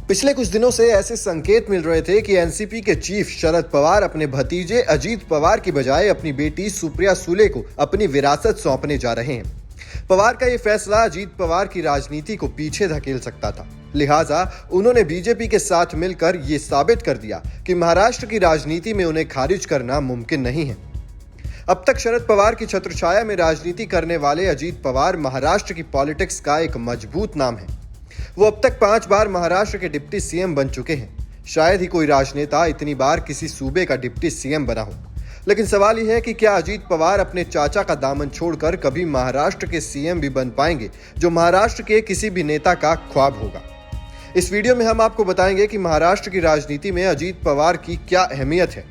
पिछले कुछ दिनों से ऐसे संकेत मिल रहे थे कि एनसीपी के चीफ शरद पवार अपने भतीजे अजीत पवार की बजाय अपनी बेटी सुप्रिया सुले को अपनी विरासत सौंपने जा रहे हैं। पवार का ये फैसला अजीत पवार की राजनीति को पीछे धकेल सकता था, लिहाजा उन्होंने बीजेपी के साथ मिलकर ये साबित कर दिया कि महाराष्ट्र की राजनीति में उन्हें खारिज करना मुमकिन नहीं है। अब तक शरद पवार की छत्रछाया में राजनीति करने वाले अजीत पवार महाराष्ट्र की पॉलिटिक्स का एक मजबूत नाम है। वो अब तक 5 बार महाराष्ट्र के डिप्टी सीएम बन चुके हैं। शायद ही कोई राजनेता इतनी बार किसी सूबे का डिप्टी सीएम बना हो। लेकिन सवाल यह है कि क्या अजीत पवार अपने चाचा का दामन छोड़कर कभी महाराष्ट्र के सीएम भी बन पाएंगे, जो महाराष्ट्र के किसी भी नेता का ख्वाब होगा। इस वीडियो में हम आपको बताएंगे कि महाराष्ट्र की राजनीति में अजीत पवार की क्या अहमियत है।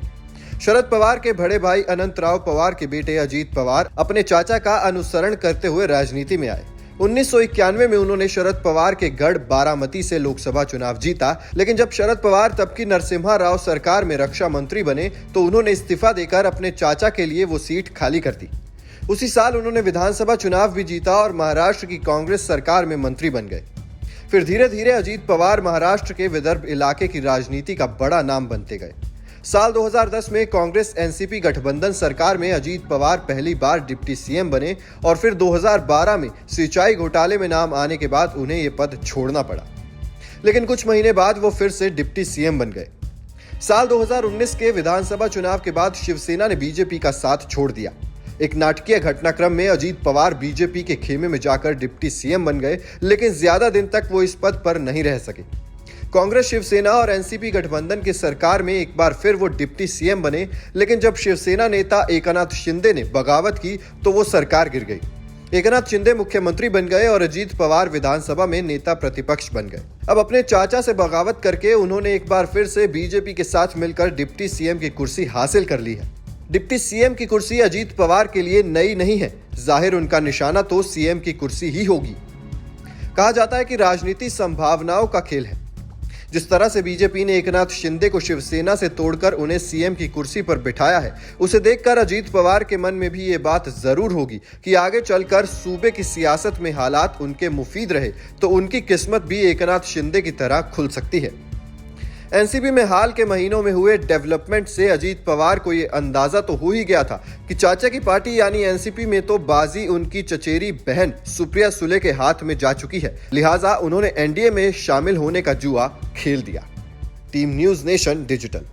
शरद पवार के बड़े भाई अनंतराव पवार के बेटे अजीत पवार अपने चाचा का अनुसरण करते हुए राजनीति में आए। 1991 में उन्होंने शरद पवार के गढ़ बारामती से लोकसभा चुनाव जीता, लेकिन जब शरद पवार तब की नरसिम्हा राव सरकार में रक्षा मंत्री बने तो उन्होंने इस्तीफा देकर अपने चाचा के लिए वो सीट खाली कर दी। उसी साल उन्होंने विधानसभा चुनाव भी जीता और महाराष्ट्र की कांग्रेस सरकार में मंत्री बन गए। फिर धीरे धीरे अजीत पवार महाराष्ट्र के विदर्भ इलाके की राजनीति का बड़ा नाम बनते गए। साल 2010 में कांग्रेस एनसीपी गठबंधन सरकार में अजीत पवार पहली बार डिप्टी सीएम बने और फिर 2012 में सिंचाई घोटाले में नाम आने के बाद उन्हें ये पद छोड़ना पड़ा, लेकिन कुछ महीने बाद वो फिर से डिप्टी सीएम बन गए। साल 2019 के विधानसभा चुनाव के बाद शिवसेना ने बीजेपी का साथ छोड़ दिया। एक नाटकीय घटनाक्रम में अजीत पवार बीजेपी के खेमे में जाकर डिप्टी सीएम बन गए, लेकिन ज्यादा दिन तक वो इस पद पर नहीं रह सके। कांग्रेस, शिवसेना और एनसीपी गठबंधन की सरकार में एक बार फिर वो डिप्टी सीएम बने, लेकिन जब शिवसेना नेता एकनाथ शिंदे ने बगावत की तो वो सरकार गिर गई। एकनाथ शिंदे मुख्यमंत्री बन गए और अजीत पवार विधानसभा में नेता प्रतिपक्ष बन गए। अब अपने चाचा से बगावत करके उन्होंने एक बार फिर से बीजेपी के साथ मिलकर डिप्टी सीएम की कुर्सी हासिल कर ली है। डिप्टी सीएम की कुर्सी अजीत पवार के लिए नई नहीं है, जाहिर उनका निशाना तो सीएम की कुर्सी ही होगी। कहा जाता है कि राजनीति संभावनाओं का खेल है। जिस तरह से बीजेपी ने एकनाथ शिंदे को शिवसेना से तोड़कर उन्हें सीएम की कुर्सी पर बिठाया है, उसे देखकर अजीत पवार के मन में भी ये बात जरूर होगी कि आगे चलकर सूबे की सियासत में हालात उनके मुफीद रहे तो उनकी किस्मत भी एकनाथ शिंदे की तरह खुल सकती है। एनसीपी में हाल के महीनों में हुए डेवलपमेंट से अजीत पवार को ये अंदाजा तो हो ही गया था कि चाचा की पार्टी यानी एनसीपी में तो बाजी उनकी चचेरी बहन सुप्रिया सुले के हाथ में जा चुकी है, लिहाजा उन्होंने एनडीए में शामिल होने का जुआ खेल दिया। Team news nation digital.